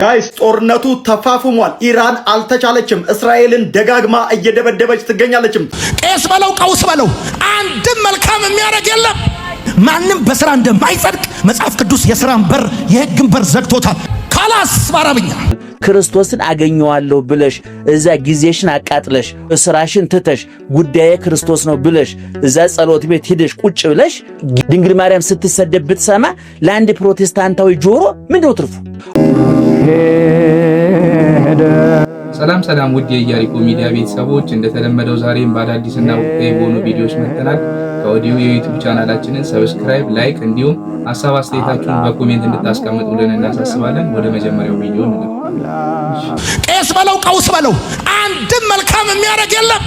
ጋይስ ጦርነቱ ተፋፍሟል። ኢራን አልተቻለችም። እስራኤልን ደጋግማ እየደበደበች ትገኛለችም። ቄስ በለው ቀውስ በለው አንድም መልካም የሚያደርግ የለም። ማንም በስራ እንደማይጸድቅ መጽሐፍ ቅዱስ የሥራን በር የሕግን በር ዘግቶታል። ካላስ ባረብኛ ክርስቶስን አገኘዋለሁ ብለሽ እዛ ጊዜሽን አቃጥለሽ ስራሽን ትተሽ ጉዳዬ ክርስቶስ ነው ብለሽ እዛ ጸሎት ቤት ሄደሽ ቁጭ ብለሽ ድንግል ማርያም ስትሰደብ ብትሰማ ለአንድ ፕሮቴስታንታዊ ጆሮ ምንድነው ትርፉ? ሰላም ሰላም ውድ የኢያሪኮ ሚዲያ ቤተሰቦች እንደተለመደው ዛሬም በአዳዲስና ወቅታዊ በሆኑ ቪዲዮዎች መጥተናል። ከወዲሁ የዩቲዩብ ቻናላችንን ሰብስክራይብ፣ ላይክ እንዲሁም ሐሳብ አስተያየታችሁን በኮሜንት እንድታስቀምጡልን እናሳስባለን። ወደ መጀመሪያው ቪዲዮ እንግባ። ቄስ በለው ቀውስ በለው አንድም መልካም የሚያደርግ የለም።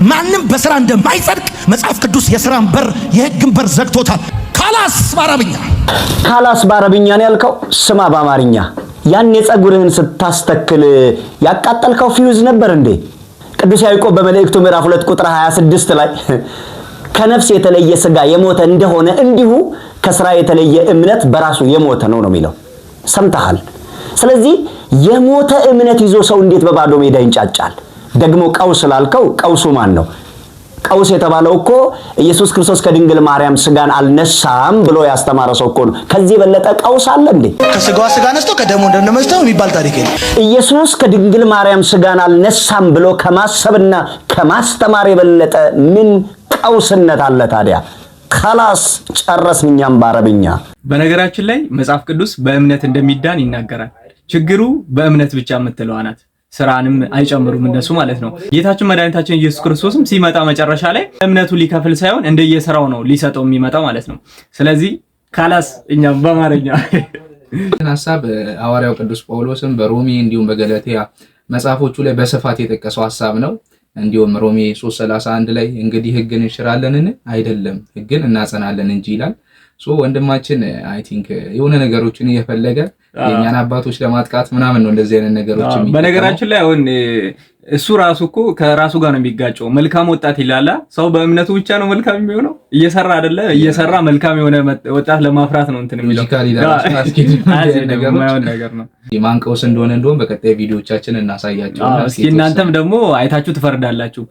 ማንም በስራ እንደማይጸድቅ መጽሐፍ ቅዱስ የሥራን በር የሕግን በር ዘግቶታል። ካላስ ባረብኛ ነው ያልከው። ስማ በአማርኛ ያን የጸጉርህን ስታስተክል ያቃጠልከው ፊውዝ ነበር እንዴ? ቅዱስ ያዕቆብ በመልእክቱ ምዕራፍ 2 ቁጥር 26 ላይ ከነፍስ የተለየ ሥጋ የሞተ እንደሆነ እንዲሁ ከሥራ የተለየ እምነት በራሱ የሞተ ነው የሚለው። ሰምተሃል? ስለዚህ የሞተ እምነት ይዞ ሰው እንዴት በባዶ ሜዳ ይንጫጫል? ደግሞ ቀውስ ላልከው ቀውሱ ማን ነው? ቀውስ የተባለው እኮ ኢየሱስ ክርስቶስ ከድንግል ማርያም ሥጋን አልነሳም ብሎ ያስተማረ ሰው እኮ ነው። ከዚህ የበለጠ ቀውስ አለ እንዴ? ከሥጋዋ ሥጋ ነስቶ ከደሙ ደም ነስቶ የሚባል ታሪክ የለም። ኢየሱስ ከድንግል ማርያም ሥጋን አልነሳም ብሎ ከማሰብና ከማስተማር የበለጠ ምን ቀውስነት አለ ታዲያ? خلاص ጨረስን እኛም ባረብኛ። በነገራችን ላይ መጽሐፍ ቅዱስ በእምነት እንደሚዳን ይናገራል። ችግሩ በእምነት ብቻ የምትለዋ ናት። ስራንም አይጨምሩም እንደሱ ማለት ነው። ጌታችን መድኃኒታችን ኢየሱስ ክርስቶስም ሲመጣ መጨረሻ ላይ እምነቱ ሊከፍል ሳይሆን እንደየሥራው ነው ሊሰጠው የሚመጣው ማለት ነው። ስለዚህ ካላስ እኛም በአማርኛ ሐሳብ ሐዋርያው ቅዱስ ጳውሎስም በሮሜ እንዲሁም በገላትያ መጽሐፎቹ ላይ በስፋት የጠቀሰው ሐሳብ ነው። እንዲሁም ሮሜ 3:31 ላይ እንግዲህ ሕግን እንሽራለንን? አይደለም ሕግን እናጸናለን እንጂ ይላል። ወንድማችን አይ ቲንክ የሆነ ነገሮችን እየፈለገ የኛን አባቶች ለማጥቃት ምናምን ነው እንደዚህ አይነት ነገሮች የሚጠቀመው። በነገራችን ላይ አሁን እሱ ራሱ እኮ ከራሱ ጋር ነው የሚጋጨው። መልካም ወጣት ይላል። ሰው በእምነቱ ብቻ ነው መልካም የሚሆነው? እየሰራ አይደለ? እየሰራ መልካም የሆነ ወጣት ለማፍራት ነው እንትን የሚለው ነገር ነው። የማንቀውስ እንደሆነ በቀጣይ ቪዲዮዎቻችን እናሳያቸው። እስኪ እናንተም ደግሞ አይታችሁ ትፈርዳላችሁ።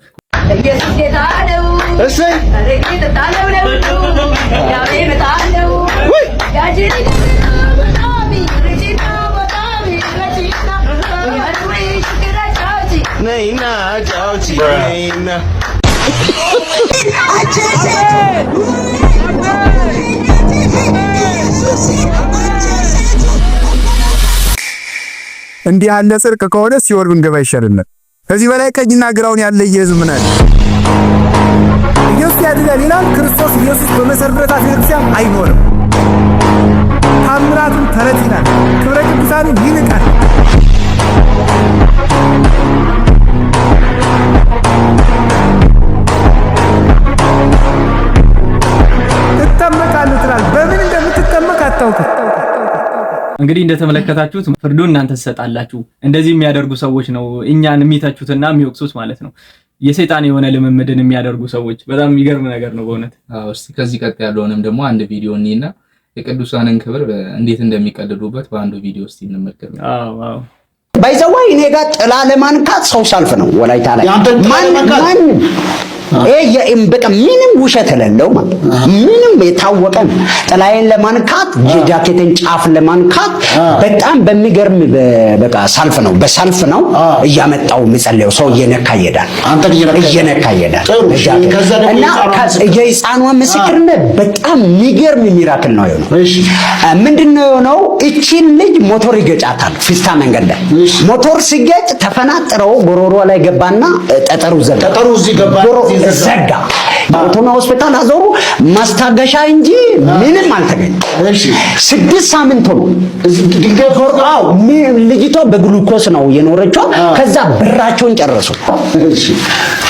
ነይና ጫውቲ ነይና እንዲህ ያለ ጽድቅ ከሆነ ሲኦል ብንገባ ይሻልናል። ከዚህ በላይ ቀኝና ግራውን ያለየ ሕዝብ ምን አለ? ኢየሱስ ያድናል ይላል። ክርስቶስ ኢየሱስ በመሰረታት ቤተክርስቲያን አይኖርም። ታምራቱን ተረት ይላል። ክብረ ቅዱሳንን ይንቃል። ትጠመቃለህ ትላለህ። በምን እንደምትጠመቅ አታውቅም። እንግዲህ እንደተመለከታችሁት ፍርዱን እናንተ ትሰጣላችሁ። እንደዚህ የሚያደርጉ ሰዎች ነው እኛን የሚተቹትና የሚወቅሱት ማለት ነው። የሰይጣን የሆነ ልምምድን የሚያደርጉ ሰዎች በጣም የሚገርም ነገር ነው በእውነት። እስቲ ከዚህ ቀጥ ያለውንም ደግሞ አንድ ቪዲዮ እንይና የቅዱሳንን ክብር እንዴት እንደሚቀልዱበት በአንዱ ቪዲዮ እስቲ እንመልከት። ባይዘዋይ እኔ ጋር ጥላ ለማንካት ሰው ሰልፍ ነው ወላይታ ላይ ማን በቃ ምንም ውሸት የሌለው ማለት ምንም የታወቀ ጥላዬን ለማንካት የጃኬቴን ጫፍ ለማንካት በጣም በሚገርም በቃ ሰልፍ ነው። በሰልፍ ነው እያመጣው የሚጸልየው ሰው እየነካ ይሄዳል። እየነካ ይሄዳል እና የሕፃኗ ምስክርነት በጣም የሚገርም ሚራክል ነው የሆነው። ምንድነው የሆነው? እቺን ልጅ ሞቶር ይገጫታል። ፊስታ መንገድ ላይ ሞቶር ሲገጭ ተፈናጥረው ጎሮሮ ላይ ገባና ጠጠሩ ዘጋ። ጠጠሩ እዚህ ገባ ዘጋ። ቶና ሆስፒታል አዞሩ። ማስታገሻ እንጂ ምንም አልተገኘም። 6 ሳምንት ነው ልጅቷ በግሉኮስ ነው የኖረችው። ከዛ ብራቸውን ጨረሱ።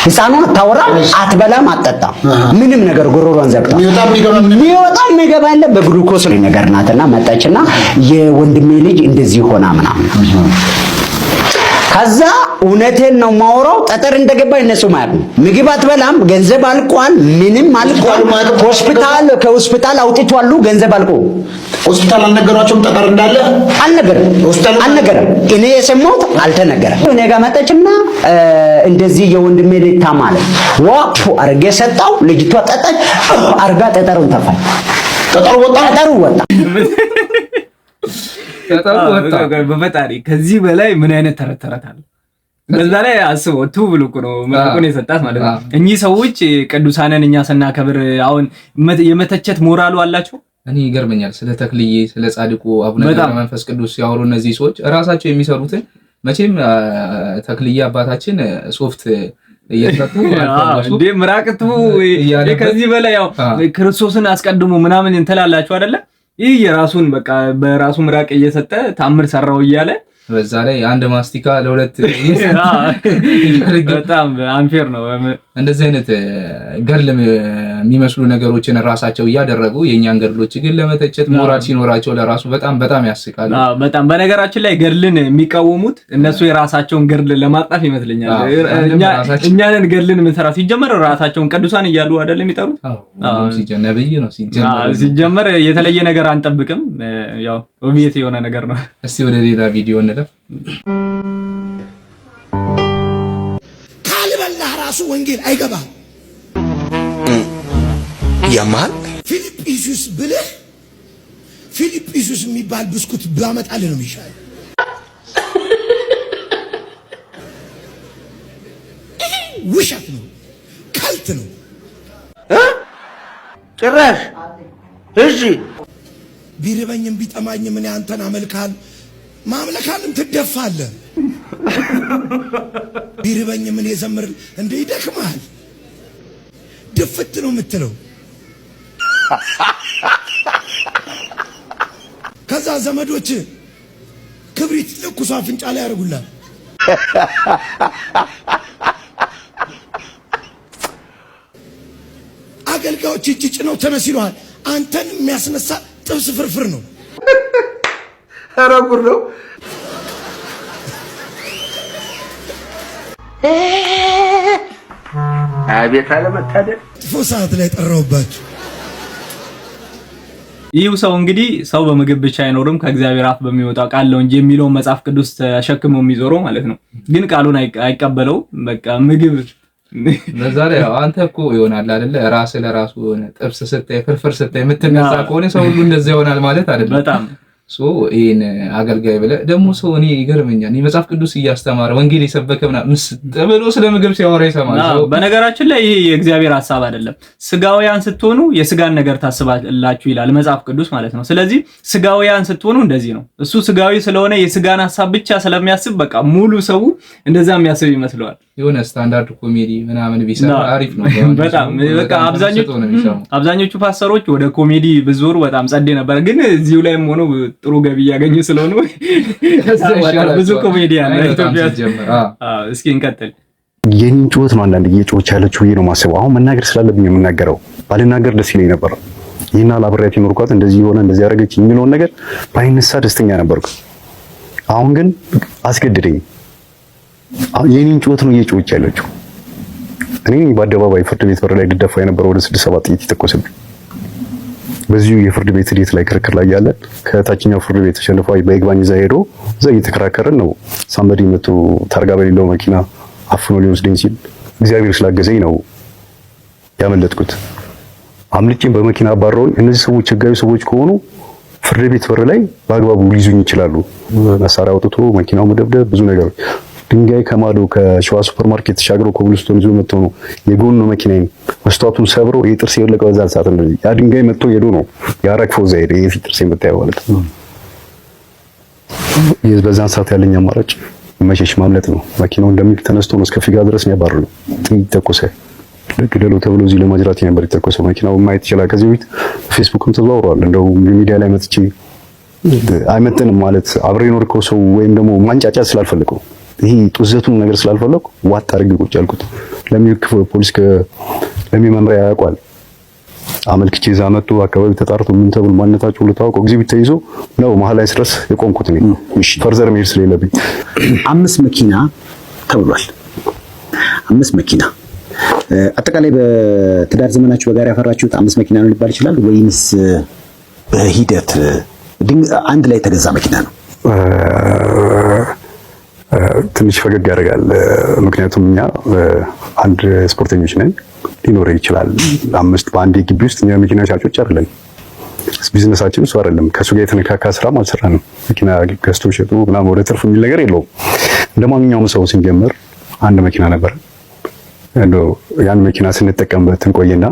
ሕፃኗ አታወራም፣ አትበላም፣ አትጠጣም፣ ምንም ነገር ጎሮሮን ዘግታ የሚወጣም የሚገባ ያለ በግሉኮስ ነው ነገር ናትና መጣችና የወንድሜ ልጅ እንደዚህ ሆና ምናምን ከዛ እውነቴን ነው ማወራው። ጠጠር እንደገባ እነሱ ማለት ነው። ምግብ አትበላም፣ ገንዘብ አልቋል፣ ምንም አልቋል። ከሆስፒታል አውጥቷሉ፣ ገንዘብ አልቆ ሆስፒታል አልነገሯቸውም ጠጠር እንዳለ? አልነገረም። እኔ የሰማሁት አልተነገረም። እኔ ጋር መጣችና እንደዚህ የወንድሜ ልጅ ታማለ ዋው አርጌ ሰጣው። ልጅቷ ጠጠች አርጋ ጠጠሩን ተፋኝ። ጠጠሩ ወጣ። በፈጣሪ ከዚህ በላይ ምን አይነት ተረት አለ? በዛ ላይ አስበው ቱ ብሎ ነው መልኩን የሰጣት ማለት ነው። እኚህ ሰዎች ቅዱሳንን እኛ ስናከብር አሁን የመተቸት ሞራሉ አላቸው። እኔ ይገርመኛል። ስለ ተክልዬ ስለ ጻድቁ አቡነ ገብረ መንፈስ ቅዱስ ሲያወሩ እነዚህ ሰዎች ራሳቸው የሚሰሩትን መቼም ተክልዬ አባታችን ሶፍት እየተፈቱ እንደ ምራቅቱ ከዚህ በላይ ያው ክርስቶስን አስቀድሞ ምናምን እንተላላችሁ አይደለ? ይህ የራሱን በቃ በራሱ ምራቅ እየሰጠ ታምር ሰራው እያለ በዛ ላይ አንድ ማስቲካ ለሁለት በጣም አንፌር ነው። እንደዚህ አይነት ገድል የሚመስሉ ነገሮችን ራሳቸው እያደረጉ የኛን ገድሎች ግን ለመተቸት ሞራል ሲኖራቸው ለራሱ በጣም ያስቃሉ። በጣም በነገራችን ላይ ገድልን የሚቃወሙት እነሱ የራሳቸውን ገድል ለማጣፍ ይመስለኛል። እኛንን ገድልን ምንሰራ ሲጀመር ራሳቸውን ቅዱሳን እያሉ አይደል የሚጠሩት? ነብይ ነው ሲጀመር የተለየ ነገር አንጠብቅም። ያው ኦብቪየስ የሆነ ነገር ነው። እስቲ ወደ ሌላ ቪዲዮ እንለፍ። ካልበላህ ራሱ ወንጌል አይገባም። ያማል ፊልጵስዩስ ብለህ ፊልጵስዩስ የሚባል ብስኩት ባመጣልህ ነው የሚሻለው። ውሸት ነው፣ ከልት ነው ጭራሽ። እሺ ቢርበኝም ቢጠማኝም እኔ አንተን አመልካለሁ። ማምለካንም ትደፋለህ። ቢርበኝም እኔ ዘምር እንደ ይደክማል። ድፍት ነው የምትለው። ከዛ ዘመዶች ክብሪት ለኩሶ አፍንጫ ላይ ያደርጉላል። አገልጋዮች እጅ ነው ተነስ ይለዋል። አንተን የሚያስነሳ ጥብስ ፍርፍር ነው። ኧረ ጉድ ነው። አቤት አለመታደል። ጥፎ ሰዓት ላይ ጠራውባችሁ። ይህ ሰው እንግዲህ ሰው በምግብ ብቻ አይኖርም ከእግዚአብሔር አፍ በሚወጣው ቃል ነው እንጂ የሚለውን መጽሐፍ ቅዱስ ተሸክሞ የሚዞረው ማለት ነው። ግን ቃሉን አይቀበለው። በቃ ምግብ በዛ ላይ አንተ እኮ ይሆናል አይደለ? ራስ ለራሱ ሆነ ጥብስ ስታይ ፍርፍር ስታይ የምትነሳ ከሆነ ሰው ሁሉ እንደዛ ይሆናል ማለት አይደለም። በጣም ይሄን አገልጋይ ብለህ ደግሞ ሰው እኔ ይገርመኛል። መጽሐፍ ቅዱስ እያስተማረ ወንጌል የሰበከ ምናምን ተብሎ ስለ ምግብ ሲያወራ ይሰማል። በነገራችን ላይ ይሄ የእግዚአብሔር ሐሳብ አይደለም። ስጋውያን ስትሆኑ የስጋን ነገር ታስባላችሁ ይላል መጽሐፍ ቅዱስ ማለት ነው። ስለዚህ ስጋውያን ስትሆኑ እንደዚህ ነው። እሱ ስጋዊ ስለሆነ የስጋን ሐሳብ ብቻ ስለሚያስብ በቃ ሙሉ ሰው እንደዛ የሚያስብ ይመስለዋል። የሆነ ስታንዳርድ ኮሜዲ ምናምን ቢሰራ አሪፍ ነው። በጣም በቃ አብዛኞቹ ፓስተሮች ወደ ኮሜዲ ብዙሩ በጣም ጸዴ ነበር። ግን እዚሁ ላይም ሆኖ ጥሩ ገቢ ያገኙ ስለሆነ ብዙ ኮሜዲያን ኢትዮጵያ ጀመረ። እስኪ እንቀጥል። የኔን ጩኸት ነው አንዳንድ እየጮች ያለችው ብዬ ነው የማስበው። አሁን መናገር ስላለብኝ የምናገረው ባልናገር ደስ ይለኝ ነበር። ይሄና ላብሬት ይኖርኳት እንደዚህ ሆነ እንደዚህ ያደረገች የሚለውን ነገር ባይነሳ ደስተኛ ነበርኩ። አሁን ግን አስገድደኝ። የኔን ጩኸት ነው እየጮች ያለችው። እኔ በአደባባይ ፍርድ ቤት በር ላይ ድደፋ የነበረው ወደ 6-7 ጥይት የተኮሰብኝ በዚሁ የፍርድ ቤት ሂደት ላይ ክርክር ላይ ያለ ከታችኛው ፍርድ ቤት ተሸንፎ በይግባኝ እዛ ሄዶ እዛ እየተከራከረን ነው። ሳምበዲ መቶ ታርጋ በሌለው መኪና አፍኖ ሊወስደኝ ሲል እግዚአብሔር ስላገዘኝ ነው ያመለጥኩት። አምልጬም በመኪና አባረውን። እነዚህ ሰዎች ህጋዊ ሰዎች ከሆኑ ፍርድ ቤት በር ላይ በአግባቡ ሊይዙኝ ይችላሉ። መሳሪያ አውጥቶ መኪናው መደብደብ፣ ብዙ ነገሮች። ድንጋይ ከማዶ ከሸዋ ሱፐርማርኬት ተሻግሮ ኮብልስቶን ይዞ መጥቶ ነው የጎን መኪናዬን መስታወቱን ሰብሮ የጥርስ የወለቀው በዛ ሰዓት እንደዚህ ያ ድንጋይ መጥቶ ሄዶ ነው ያረግፈው እዛ ሄደ። የፊት ጥርስ የምታየው ማለት ነው። በዛን ሰዓት ያለኝ አማራጭ መሸሽ ማምለጥ ነው። መኪናው እንደሚል ተነስቶ ነው እስከ ፊጋ ድረስ ነው ያባረረው። ጥይት ተኮሰ። ለግደሉ ተብሎ እዚህ ለማጅራት ነበር የተኮሰው። መኪናው ማየት ይችላል። ከዚህ በፊት ፌስቡክም ተዘዋውሯል። እንደው ሚዲያ ላይ መጥቼ አይመጥንም ማለት አብሬ ኖርከው ሰው ወይም ደግሞ ማንጫጫት ስላልፈለገው ይሄ ጡዘቱን ነገር ስላልፈለኩ ዋጥ አድርጌ ቁጭ ያልኩት። ፖሊስ ለሚመምሪያ ያውቃል። አመልክቼ እዛ መጥቶ አካባቢ ተጣርቶ ምን ተብሎ ማንነታቸው ሁሉ ታውቀው ኤግዚቢት ተይዞ ነው መሀል ላይ ስረስ የቆምኩት ነው። እሺ ፈርዘር መሄድ ስለሌለብኝ 5 መኪና ተብሏል። 5 መኪና አጠቃላይ በትዳር ዘመናችሁ በጋራ ያፈራችሁት 5 መኪና ነው ሊባል ይችላል ወይንስ በሂደት አንድ ላይ የተገዛ መኪና ነው? ትንሽ ፈገግ ያደርጋል። ምክንያቱም እኛ አንድ ስፖርተኞች ነን። ሊኖር ይችላል 5 በአንድ ግቢ ውስጥ እኛ መኪና ሻጮች አይደለም። ቢዝነሳችን እሱ አይደለም። ከሱ ጋር የተነካካ ስራም አልሰራንም። መኪና ገዝቶ ሸጡ ምናምን ወደ ትርፍ የሚል ነገር የለውም። እንደማንኛውም ሰው ስንጀምር አንድ መኪና ነበር። ያን መኪና ስንጠቀምበት እንቆይና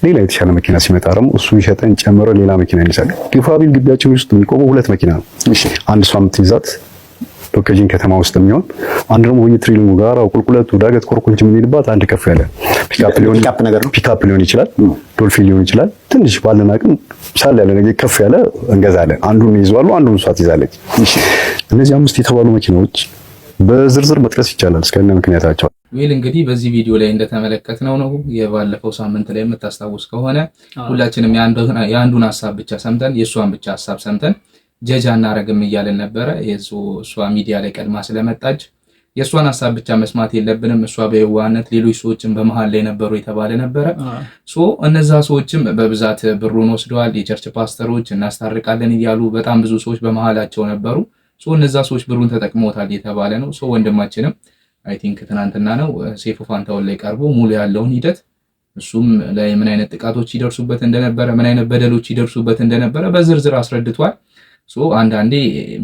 ሌላ የተሻለ መኪና ሲመጣ ደግሞ እሱ ይሸጠን ጨምሮ ሌላ መኪና እንይዛለን። ግፋቢል ግቢያችን ውስጥ የሚቆመው 2 መኪና ነው። አንድ እሷ የምትይዛት ሎኬሽን ከተማ ውስጥ የሚሆን አንድ ደግሞ በየትሪሊንጉ ጋር ቁልቁለቱ ዳገት ኮርኮንች የምንሄድባት አንድ ከፍ ያለ ፒካፕ ሊሆን ይችላል፣ ዶልፊን ሊሆን ይችላል። ትንሽ ባለን አቅም ሻል ያለ ነገር ከፍ ያለ እንገዛለን። አንዱን ይዘዋሉ፣ አንዱን እሷ ትይዛለች። እነዚህ 5 የተባሉ መኪናዎች በዝርዝር መጥቀስ ይቻላል እስከነ ምክንያታቸው። እንግዲህ በዚህ ቪዲዮ ላይ እንደተመለከትነው ነው የባለፈው ሳምንት ላይ የምታስታውስ ከሆነ ሁላችንም የአንዱን ሐሳብ ብቻ ሰምተን የእሷን ብቻ ሐሳብ ሰምተን ጀጃ እናረግም እያለን ነበረ። እሷ ሚዲያ ላይ ቀድማ ስለመጣች የእሷን ሐሳብ ብቻ መስማት የለብንም፣ እሷ በየዋህነት ሌሎች ሰዎችም በመሃል ላይ ነበሩ የተባለ ነበረ። እነዛ ሰዎችም በብዛት ብሩን ወስደዋል። የቸርች ፓስተሮች እናስታርቃለን እያሉ በጣም ብዙ ሰዎች በመሃላቸው ነበሩ። እነዛ ሰዎች ብሩን ተጠቅመውታል የተባለ ነው። ወንድማችንም አይ ቲንክ ትናንትና ነው ሰይፉ ፋንታውን ላይ ቀርቦ ሙሉ ያለውን ሂደት እሱም ላይ ምን አይነት ጥቃቶች ይደርሱበት እንደነበረ ምን አይነት በደሎች ይደርሱበት እንደነበረ በዝርዝር አስረድቷል። አንዳንዴ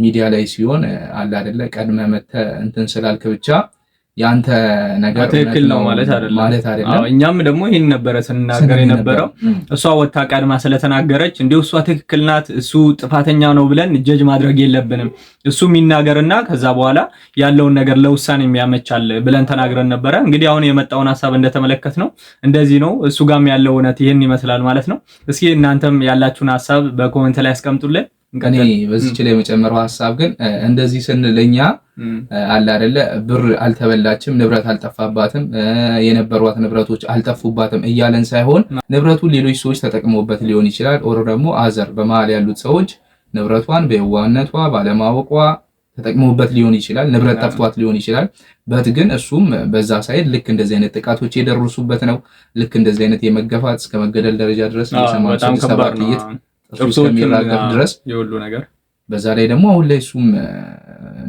ሚዲያ ላይ ሲሆን አለ አይደለ ቀድመ መተ እንትን ስላልክ ብቻ ያንተ ነገር ትክክል ነው ማለት አይደለም። እኛም ደግሞ ይሄን ነበረ ስንናገር የነበረው። እሷ ወጣ ቀድማ ስለተናገረች እንዴው እሷ ትክክል ናት እሱ ጥፋተኛ ነው ብለን ጀጅ ማድረግ የለብንም። እሱ የሚናገርና ከዛ በኋላ ያለውን ነገር ለውሳኔ የሚያመቻል ብለን ተናግረን ነበረ። እንግዲህ አሁን የመጣውን ሐሳብ እንደተመለከት ነው እንደዚህ ነው። እሱ ጋም ያለው እውነት ይሄን ይመስላል ማለት ነው። እስኪ እናንተም ያላችሁን ሐሳብ በኮሜንት ላይ አስቀምጡልን። እኔ በዚህ ላይ የመጨመረው ሐሳብ ግን እንደዚህ ስንለኛ አለ አይደለ ብር አልተበላችም፣ ንብረት አልጠፋባትም፣ የነበሯት ንብረቶች አልጠፉባትም እያለን ሳይሆን ንብረቱን ሌሎች ሰዎች ተጠቅመውበት ሊሆን ይችላል። ኦር ደግሞ አዘር በመሃል ያሉት ሰዎች ንብረቷን በየዋህነቷ ባለማወቋ ተጠቅመውበት ሊሆን ይችላል። ንብረት ጠፍቷት ሊሆን ይችላል። ግን እሱም በዛ ሳይድ ልክ እንደዚህ አይነት ጥቃቶች የደረሱበት ነው። ልክ እንደዚህ አይነት የመገፋት እስከ መገደል ደረጃ ድረስ የሰማቸው ሰባት ጥይት እስከሚራገፍ ድረስ የሁሉ ነገር በዛ ላይ ደግሞ አሁን ላይ እሱም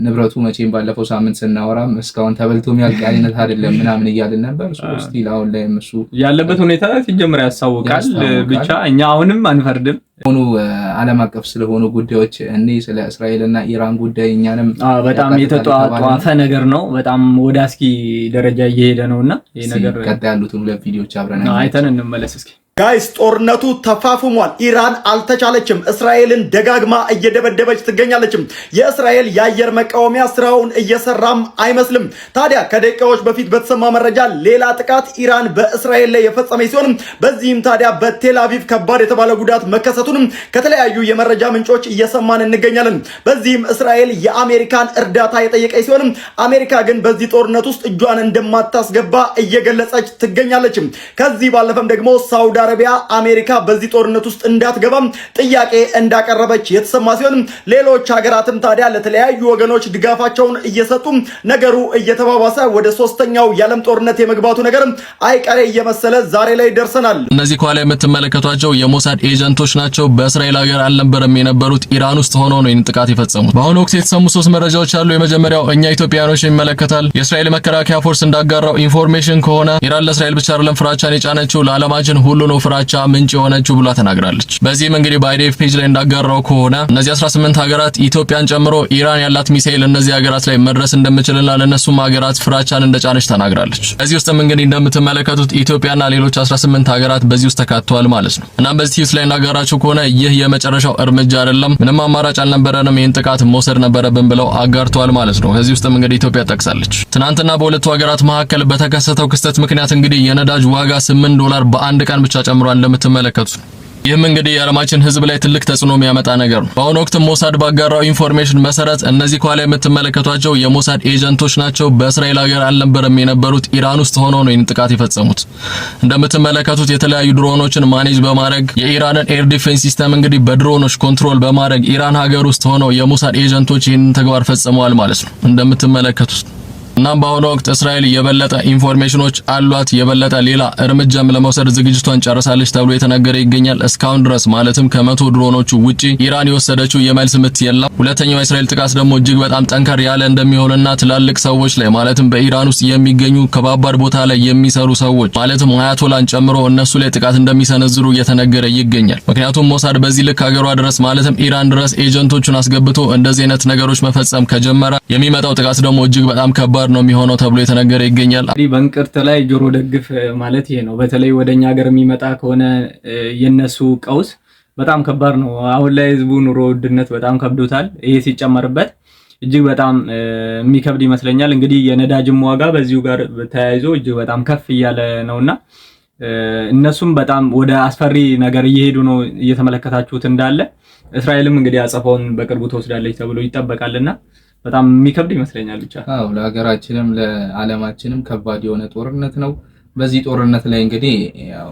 ንብረቱ መቼም ባለፈው ሳምንት ስናወራም እስካሁን ተበልቶ የሚያልቅ አይነት አይደለም ምናምን እያልን ነበር። ስቲል አሁን ላይ እሱ ያለበት ሁኔታ ሲጀምር ያሳውቃል። ብቻ እኛ አሁንም አንፈርድም። ሆኖ ዓለም አቀፍ ስለሆኑ ጉዳዮች ስለ እስራኤልና ኢራን ጉዳይ እኛንም በጣም የተጧጧፈ ነገር ነው። በጣም ወደ አስኪ ደረጃ እየሄደ ነውና ይሄ ነገር ቀጣይ ያሉትን 2 ቪዲዮዎች አብረን አይተን እንመለስ እስኪ። ጋይስ ጦርነቱ ተፋፍሟል። ኢራን አልተቻለችም። እስራኤልን ደጋግማ እየደበደበች ትገኛለችም። የእስራኤል የአየር መቃወሚያ ስራውን እየሰራም አይመስልም። ታዲያ ከደቂቃዎች በፊት በተሰማ መረጃ ሌላ ጥቃት ኢራን በእስራኤል ላይ የፈጸመች ሲሆን በዚህም ታዲያ በቴል አቪቭ ከባድ የተባለ ጉዳት መከሰቱንም ከተለያዩ የመረጃ ምንጮች እየሰማን እንገኛለን። በዚህም እስራኤል የአሜሪካን እርዳታ የጠየቀች ሲሆን አሜሪካ ግን በዚህ ጦርነት ውስጥ እጇን እንደማታስገባ እየገለጸች ትገኛለች። ከዚህ ባለፈም ደግሞ ሳውዲ አረቢያ አሜሪካ በዚህ ጦርነት ውስጥ እንዳትገባም ጥያቄ እንዳቀረበች የተሰማ ሲሆን ሌሎች ሀገራትም ታዲያ ለተለያዩ ወገኖች ድጋፋቸውን እየሰጡ ነገሩ እየተባባሰ ወደ 3ኛው የዓለም ጦርነት የመግባቱ ነገር አይቀሬ እየመሰለ ዛሬ ላይ ደርሰናል። እነዚህ ከኋላ የምትመለከቷቸው የሞሳድ ኤጀንቶች ናቸው። በእስራኤል ሀገር አልነበረም የነበሩት፣ ኢራን ውስጥ ሆነው ነው ይህን ጥቃት የፈጸሙት። በአሁኑ ወቅት የተሰሙ 3 መረጃዎች አሉ። የመጀመሪያው እኛ ኢትዮጵያኖች ይመለከታል። የእስራኤል መከላከያ ፎርስ እንዳጋራው ኢንፎርሜሽን ከሆነ ኢራን ለእስራኤል ብቻ አይደለም ፍራቻን የጫነችው ለዓለማችን ሁሉ ነው ፍራቻ ምንጭ የሆነችው ብላ ተናግራለች። በዚህም እንግዲህ በአይዲኤፍ ፔጅ ላይ እንዳጋራው ከሆነ እነዚህ 18 ሀገራት ኢትዮጵያን ጨምሮ ኢራን ያላት ሚሳኤል እነዚህ ሀገራት ላይ መድረስ እንደምችልና ለነሱም ሀገራት ፍራቻን እንደጫነች ተናግራለች። እዚህ ውስጥም እንግዲህ እንደምትመለከቱት ኢትዮጵያና ሌሎች 18 ሀገራት በዚህ ውስጥ ተካተዋል ማለት ነው። እናም በዚህ ቲዩስ ላይ እንዳጋራችሁ ከሆነ ይህ የመጨረሻው እርምጃ አይደለም፣ ምንም አማራጭ አልነበረንም፣ ይህን ጥቃት መውሰድ ነበረብን ብለው አጋርተዋል ማለት ነው። ከዚህ ውስጥም እንግዲህ ኢትዮጵያ ጠቅሳለች። ትናንትና በሁለቱ ሀገራት መካከል በተከሰተው ክስተት ምክንያት እንግዲህ የነዳጅ ዋጋ $8 በአንድ ቀን ብቻ ጨምሯል እንደምትመለከቱት። ይህም እንግዲህ የዓለማችን ሕዝብ ላይ ትልቅ ተጽዕኖ የሚያመጣ ነገር ነው። በአሁኑ ወቅት ሞሳድ ባጋራው ኢንፎርሜሽን መሰረት እነዚህ ከኋላ የምትመለከቷቸው የሞሳድ ኤጀንቶች ናቸው። በእስራኤል ሀገር አልነበረም የነበሩት፣ ኢራን ውስጥ ሆነው ነው ይህን ጥቃት የፈጸሙት። እንደምትመለከቱት የተለያዩ ድሮኖችን ማኔጅ በማድረግ የኢራንን ኤር ዲፌንስ ሲስተም እንግዲህ በድሮኖች ኮንትሮል በማድረግ ኢራን ሀገር ውስጥ ሆነው የሞሳድ ኤጀንቶች ይህንን ተግባር ፈጽመዋል ማለት ነው እንደምትመለከቱት። እናም በአሁኑ ወቅት እስራኤል የበለጠ ኢንፎርሜሽኖች አሏት፣ የበለጠ ሌላ እርምጃም ለመውሰድ ዝግጅቷን ጨርሳለች ተብሎ የተነገረ ይገኛል። እስካሁን ድረስ ማለትም ከ100 ድሮኖቹ ውጪ ኢራን የወሰደችው የመልስ ምት የለም። ሁለተኛው የእስራኤል ጥቃት ደግሞ እጅግ በጣም ጠንከር ያለ እንደሚሆንና ትላልቅ ሰዎች ላይ ማለትም በኢራን ውስጥ የሚገኙ ከባባድ ቦታ ላይ የሚሰሩ ሰዎች ማለትም አያቶላን ጨምሮ እነሱ ላይ ጥቃት እንደሚሰነዝሩ እየተነገረ ይገኛል። ምክንያቱም ሞሳድ በዚህ ልክ ሀገሯ ድረስ ማለትም ኢራን ድረስ ኤጀንቶቹን አስገብቶ እንደዚህ አይነት ነገሮች መፈጸም ከጀመረ የሚመጣው ጥቃት ደግሞ እጅግ በጣም ከባድ ነው የሚሆነው ተብሎ የተነገረ ይገኛል። በእንቅርት ላይ ጆሮ ደግፍ ማለት ይሄ ነው። በተለይ ወደኛ ሀገር የሚመጣ ከሆነ የነሱ ቀውስ በጣም ከባድ ነው። አሁን ላይ ህዝቡ ኑሮ ውድነት በጣም ከብዶታል። ይሄ ሲጨመርበት እጅግ በጣም የሚከብድ ይመስለኛል። እንግዲህ የነዳጅም ዋጋ በዚሁ ጋር ተያይዞ እጅግ በጣም ከፍ እያለ ነውና እነሱም በጣም ወደ አስፈሪ ነገር እየሄዱ ነው እየተመለከታችሁት እንዳለ። እስራኤልም እንግዲህ አጸፋውን በቅርቡ ተወስዳለች ተብሎ ይጠበቃልና በጣም የሚከብድ ይመስለኛል። ብቻ ለሀገራችንም ለዓለማችንም ከባድ የሆነ ጦርነት ነው። በዚህ ጦርነት ላይ እንግዲህ ያው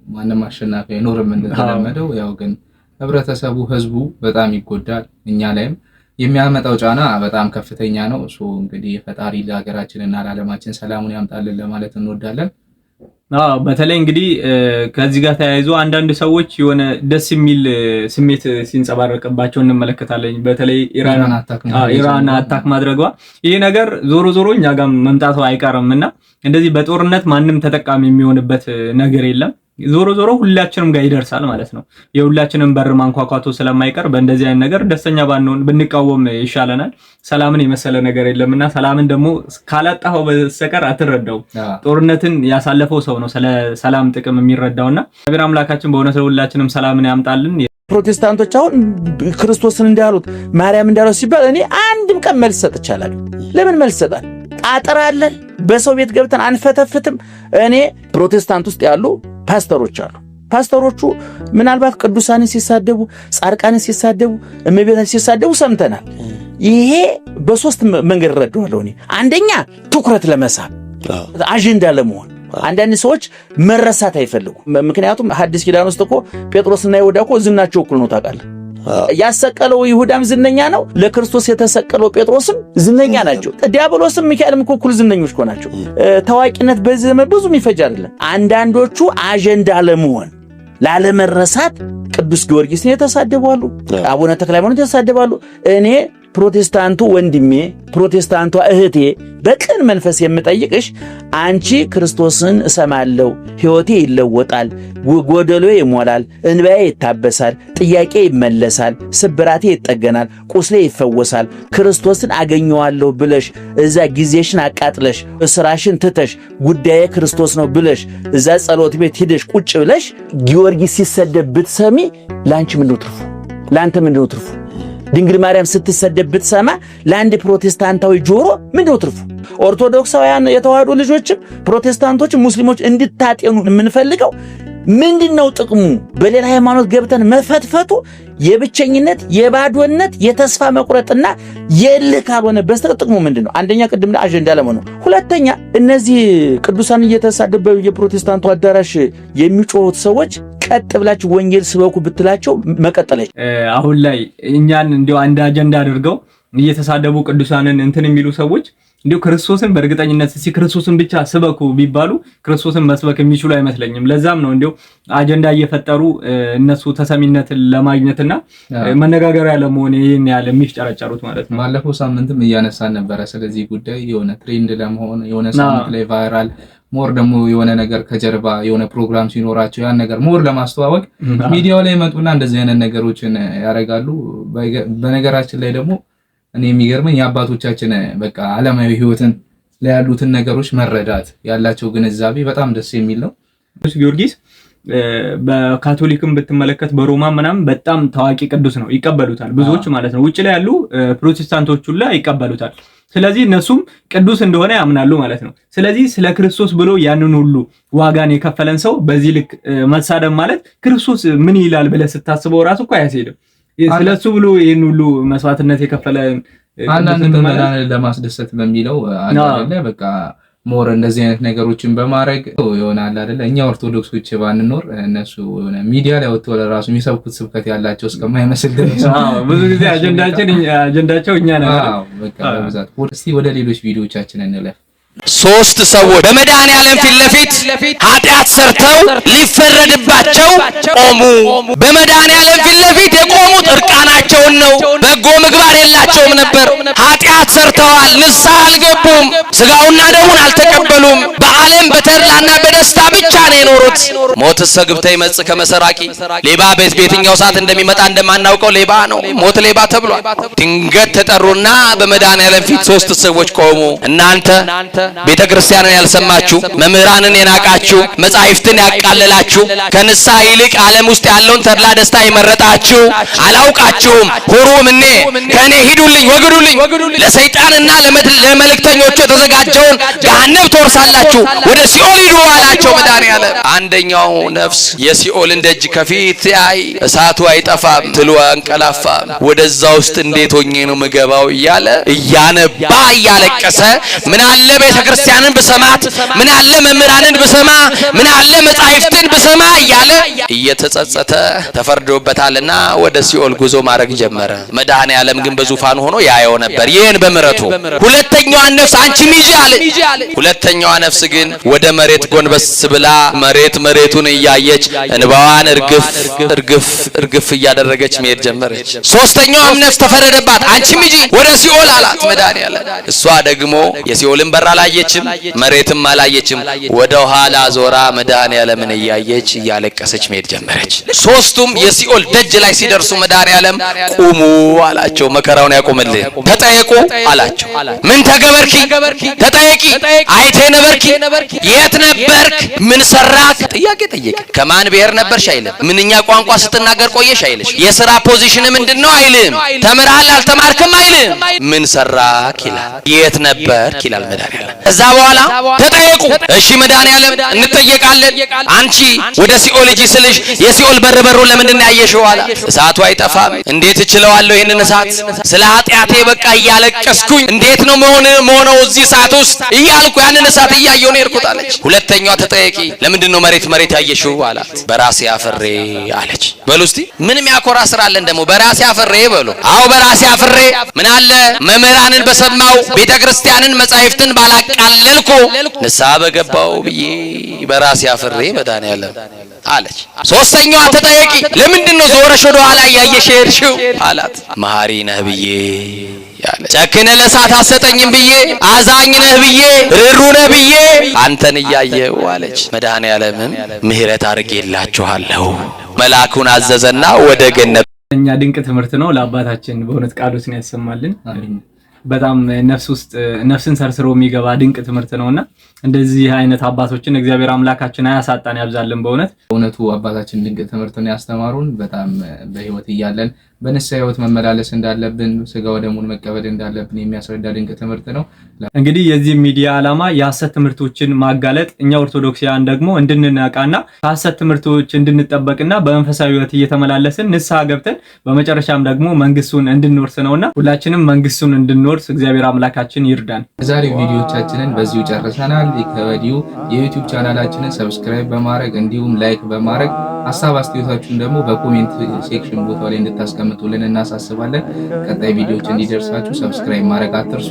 ማንም አሸናፊ አይኖርም እንደተለመደው። ያው ግን ህብረተሰቡ ህዝቡ በጣም ይጎዳል። እኛ ላይም የሚያመጣው ጫና በጣም ከፍተኛ ነው። እንግዲህ ፈጣሪ ለሀገራችንና ለዓለማችን ሰላሙን ያምጣልን ለማለት እንወዳለን። በተለይ እንግዲህ ከዚህ ጋር ተያይዞ አንዳንድ ሰዎች የሆነ ደስ የሚል ስሜት ሲንጸባረቅባቸው እንመለከታለን። በተለይ ኢራን አታክ ማድረጓ ይሄ ነገር ዞሮ ዞሮ እኛ ጋር መምጣቱ አይቀርምና እንደዚህ በጦርነት ማንም ተጠቃሚ የሚሆንበት ነገር የለም። ዞሮ ዞሮ ሁላችንም ጋር ይደርሳል ማለት ነው። የሁላችንም በር ማንኳኳቱ ስለማይቀር በእንደዚህ አይነት ነገር ደስተኛ ባንሆን ብንቃወም ይሻለናል። ሰላምን የመሰለ ነገር የለምና ሰላምን ደግሞ ካላጣኸው በስተቀር አትረዳው። ጦርነትን ያሳለፈው ሰው ነው ስለ ሰላም ጥቅም የሚረዳውና እግዚአብሔር አምላካችን በእውነት ሁላችንም ሰላምን ያምጣልን። ፕሮቴስታንቶች አሁን ክርስቶስን እንዳሉት ማርያም እንዳሉት ሲባል እኔ አንድም ቀን መልስ ሰጥቻለሁ። ለምን መልስ ሰጣል? አጥራለን በሰው ቤት ገብተን አንፈተፍትም። እኔ ፕሮቴስታንት ውስጥ ያሉ ፓስተሮች አሉ። ፓስተሮቹ ምናልባት ቅዱሳንን ሲሳደቡ፣ ጻድቃንን ሲሳደቡ፣ እመቤታችን ሲሳደቡ ሰምተናል። ይሄ በሶስት መንገድ ረዳዋለሁ እኔ። አንደኛ ትኩረት ለመሳብ አጀንዳ ለመሆን አንዳንድ ሰዎች መረሳት አይፈልጉም። ምክንያቱም ሐዲስ ኪዳን ውስጥ እኮ ጴጥሮስና ይሁዳ እኮ ዝናቸው እኩል ነው ታውቃለህ። ያሰቀለው ይሁዳም ዝነኛ ነው፣ ለክርስቶስ የተሰቀለው ጴጥሮስም ዝነኛ ናቸው። ዲያብሎስም ሚካኤልም እኩል ዝነኞች ናቸው። ታዋቂነት በዚህ ዘመን ብዙም ይፈጅ አይደለም። አንዳንዶቹ አጀንዳ ለመሆን ላለመረሳት ቅዱስ ጊዮርጊስን የተሳደባሉ፣ አቡነ ተክለ ሃይማኖት የተሳደባሉ። እኔ ፕሮቴስታንቱ ወንድሜ፣ ፕሮቴስታንቷ እህቴ በቅን መንፈስ የምጠይቅሽ አንቺ ክርስቶስን እሰማለሁ፣ ሕይወቴ ይለወጣል፣ ጎደሎ ይሞላል፣ እንባዬ ይታበሳል፣ ጥያቄ ይመለሳል፣ ስብራቴ ይጠገናል፣ ቁስሌ ይፈወሳል፣ ክርስቶስን አገኘዋለሁ ብለሽ እዛ ጊዜሽን አቃጥለሽ ስራሽን ትተሽ ጉዳዬ ክርስቶስ ነው ብለሽ እዛ ጸሎት ቤት ሂደሽ ቁጭ ብለሽ ጊዮርጊስ ሲሰደብ ብትሰሚ ላንቺ ምንድነው ትርፉ? ላንተ ምንድነው ትርፉ? ድንግል ማርያም ስትሰደብ ብትሰማ ለአንድ ፕሮቴስታንታዊ ጆሮ ምንድነው ትርፉ? ኦርቶዶክሳውያን የተዋህዶ ልጆችም ፕሮቴስታንቶችም ሙስሊሞች እንድታጤኑ የምንፈልገው ምንድነው ጥቅሙ? በሌላ ሃይማኖት ገብተን መፈትፈቱ የብቸኝነት፣ የባዶነት፣ የተስፋ መቁረጥና የልህ ካልሆነ በስተቀር ጥቅሙ ምንድነው? አንደኛ ቅድም አጀንዳ ለመሆኑ፣ ሁለተኛ እነዚህ ቅዱሳን እየተሳደቡ የፕሮቴስታንቱ አዳራሽ የሚጮሁት ሰዎች ቀጥ ብላችሁ ወንጌል ስበኩ ብትላቸው መቀጠለች። አሁን ላይ እኛን እንዲያው አንድ አጀንዳ አድርገው እየተሳደቡ ቅዱሳንን እንትን የሚሉ ሰዎች እንዲያው ክርስቶስን በእርግጠኝነት ክርስቶስን ብቻ ስበኩ ቢባሉ ክርስቶስን መስበክ የሚችሉ አይመስለኝም። ለዛም ነው እንዲያው አጀንዳ እየፈጠሩ እነሱ ተሰሚነትን ለማግኘትና መነጋገሪያ ለመሆን ይሄን ያለ የሚፍጨረጨሩት ማለት ነው። ባለፈው ሳምንትም እያነሳን ነበረ ስለዚህ ጉዳይ የሆነ ትሬንድ ለመሆን የሆነ ሳምንት ላይ ቫይራል ሞር ደግሞ የሆነ ነገር ከጀርባ የሆነ ፕሮግራም ሲኖራቸው ያን ነገር ሞር ለማስተዋወቅ ሚዲያው ላይ መጡና እንደዚህ አይነት ነገሮችን ያደርጋሉ። በነገራችን ላይ ደግሞ እኔ የሚገርመኝ የአባቶቻችን በቃ ዓለማዊ ህይወትን ላይ ያሉትን ነገሮች መረዳት ያላቸው ግንዛቤ በጣም ደስ የሚል ነው። ቅዱስ ጊዮርጊስ በካቶሊክም ብትመለከት በሮማ ምናምን በጣም ታዋቂ ቅዱስ ነው፣ ይቀበሉታል ብዙዎች ማለት ነው። ውጭ ላይ ያሉ ፕሮቴስታንቶች ሁሉ ይቀበሉታል። ስለዚህ እነሱም ቅዱስ እንደሆነ ያምናሉ ማለት ነው። ስለዚህ ስለ ክርስቶስ ብሎ ያንን ሁሉ ዋጋን የከፈለን ሰው በዚህ ልክ መሳደብ ማለት ክርስቶስ ምን ይላል ብለህ ስታስበው ራሱ እኮ አያስሄድም። ስለሱ ብሎ ይሄን ሁሉ መስዋዕትነት የከፈለ አንዳንድ ምዕመናን ለማስደሰት በሚለው አይደለ በቃ ሞር እንደዚህ አይነት ነገሮችን በማድረግ ይሆናል አይደል? እኛ ኦርቶዶክሶች ባንኖር እነሱ የሆነ ሚዲያ ላይ ወጥተው ለራሱ የሚሰብኩት ስብከት ያላቸው እስከማይመስል ድረስ ብዙ ጊዜ አጀንዳቸው እኛ ነን። በቃ በብዛት። እስቲ ወደ ሌሎች ቪዲዮዎቻችን እንለፍ። ሶስት ሰዎች በመድኃኒዓለም ፊት ለፊት ኃጢአት ሰርተው ሊፈረድባቸው ቆሙ። በመድኃኒዓለም ፊት ለፊት የቆሙት እርቃናቸውን ነው። በጎ ምግባር የላቸውም ነበር። ኃጢአት ሰርተዋል፣ ንስሐ አልገቡም፣ ስጋውና ደሙን አልተቀበሉም። በዓለም በተድላና በደስታ ብቻ ነው የኖሩት። ሞትሰ ግብተ ይመጽእ ከመ ሰራቂ፣ ሌባ በየትኛው ሰዓት እንደሚመጣ እንደማናውቀው ሌባ ነው። ሞት ሌባ ተብሏል። ድንገት ተጠሩና በመድኃኒዓለም ፊት ሶስት ሰዎች ቆሙ። እናንተ ቤተ ክርስቲያንን ያልሰማችሁ፣ መምህራንን የናቃችሁ፣ መጻሕፍትን ያቃለላችሁ፣ ከንስሐ ይልቅ ዓለም ውስጥ ያለውን ተድላ ደስታ የመረጣችሁ አላውቃችሁም። ሁሩ ምኔ ከእኔ ሂዱልኝ፣ ወግዱልኝ። ለሰይጣንና ለመልእክተኞቹ የተዘጋጀውን ገሃነም ትወርሳላችሁ፣ ወደ ሲኦል ሂዱ አላቸው መድኃኒዓለም። አንደኛው ነፍስ የሲኦልን ደጅ ከፊት ያይ እሳቱ አይጠፋም፣ ትሉ አንቀላፋም፣ ወደዛ ውስጥ እንዴት ሆኜ ነው ምገባው እያለ እያነባ እያለቀሰ ምን አለ ቤተ ክርስቲያንን ብሰማት፣ ምን አለ መምህራንን ብሰማ፣ ምን አለ መጻሕፍትን ብሰማ እያለ እየተጸጸተ ተፈርዶበታልና ወደ ሲኦል ጉዞ ማድረግ ጀመረ። መድኃኒዓለም ግን በዙፋኑ ሆኖ ያየው ነበር፣ ይህን በምሕረቱ። ሁለተኛዋ ነፍስ አንቺ ሚጂ አለ። ሁለተኛዋ ነፍስ ግን ወደ መሬት ጎንበስ ብላ መሬቱን እያየች እንባዋን እርግፍ እያደረገች መሄድ ጀመረች። ሶስተኛዋም ነፍስ ተፈረደባት። አንቺ ሚጂ ወደ ሲኦል አላት መድኃኒዓለም። እሷ ደግሞ የሲኦልን በር አላየችም፣ መሬትም አላየችም። ወደ ኋላ ዞራ መድኃኒዓለምን እያየች እያለቀሰች መሄድ ጀመረች። ሶስቱም የሲኦል ደጅ ላይ ሲደርሱ መድኃኒዓለም ቁሙ አላቸው። መከራውን ያቆምልህ። ተጠየቁ አላቸው። ምን ተገበርኪ? ተጠየቂ። አይቴ ነበርኪ? የት ነበርክ? ምን ሰራክ? ጥያቄ ጠየቀ። ከማን ብሔር ነበርሽ አይልም። ምንኛ ቋንቋ ስትናገር ቆየሽ አይልሽ። የሥራ ፖዚሽን ምንድነው አይልም። ተምረሃል አልተማርክም አይልም። ምን ሰራክ ይላል። የት ነበርክ ይላል መድኃኒዓለም። እዛ በኋላ ተጠየቁ። እሺ መድኃኒዓለም እንጠየቃለን። አንቺ ወደ ሲኦል ሂጂ ስልሽ የሲኦል በሩን ለምንድን ያየሽው አላ። እሳቱ አይጠፋም። እንዴት እችለዋለሁ ይሄንን እሳት? ስለ ኃጢአቴ በቃ እያለቀስኩኝ እንዴት ነው መሆነው እዚህ እሳት ውስጥ እያልኩ ያንን እሳት እያየሁ ነው የሄድኩት አለች። ሁለተኛዋ ተጠየቂ። ለምንድን ነው መሬት ያየሽው አላት። በራሴ አፍሬ አለች። በሉ እስቲ ምንም ያኮራ ስራ አለን ደግሞ በራሴ አፍሬ በሉ። አዎ በራሴ አፍሬ ምን አለ መምህራንን በሰማው ቤተክርስቲያንን መጻሕፍትን ባላቃለልኩ ንስሐ በገባው ብዬ በራሴ አፍሬ መድኃኒዓለም አለች። ሶስተኛዋ ተጠየቂ። ለምንድን ነው ዞረሽ ወደ ኋላ እያየሽ ሄድሽው አላት። መሐሪ ነህ ብዬ ያለ ጨክነ ለሳት አሰጠኝም ብዬ አዛኝ ነህ ብዬ ርሩ ነህ ብዬ አንተን እያየው አለች። መድኃኒዓለምም ምሕረት አድርጌላችኋለሁ መልአኩን አዘዘና ወደ ገነት። እኛ ድንቅ ትምህርት ነው። ለአባታችን በእውነት ቃሉን ያሰማልን። በጣም ነፍስን ሰርስሮ የሚገባ ድንቅ ትምህርት ነውና እንደዚህ አይነት አባቶችን እግዚአብሔር አምላካችን አያሳጣን ያብዛልን። በእውነቱ አባታችን ድንቅ ትምህርትን ያስተማሩን በጣም በህይወት እያለን በንስሐ ህይወት መመላለስ እንዳለብን ስጋው ደሙን መቀበል እንዳለብን የሚያስረዳ ድንቅ ትምህርት ነው። እንግዲህ የዚህ ሚዲያ ዓላማ የሐሰት ትምህርቶችን ማጋለጥ፣ እኛ ኦርቶዶክሳውያን ደግሞ እንድንነቃና ከሐሰት ትምህርቶች እንድንጠበቅና በመንፈሳዊ ህይወት እየተመላለስን ንስሐ ገብተን በመጨረሻም ደግሞ መንግስቱን እንድንወርስ ነውና ሁላችንም መንግስቱን እንድንወርስ እግዚአብሔር አምላካችን ይርዳን። ዛሬው ቪዲዮቻችንን በዚሁ ጨርሰናል። ከወዲሁ የዩቲዩብ ቻናላችንን ሰብስክራይብ በማድረግ እንዲሁም ላይክ በማድረግ ሐሳብ አስተያየታችሁን ደግሞ በኮሜንት ሴክሽን ቦታ ላይ እንድታስቀምጡልን እናሳስባለን። ቀጣይ ቪዲዮዎች እንዲደርሳችሁ ሰብስክራይብ ማድረግ አትርሱ።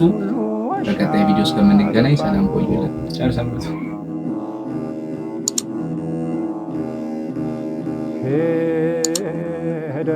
በቀጣይ ቪዲዮ እስከምንገናኝ ሰላም ቆዩልን። ጨርሰንበት ሄደ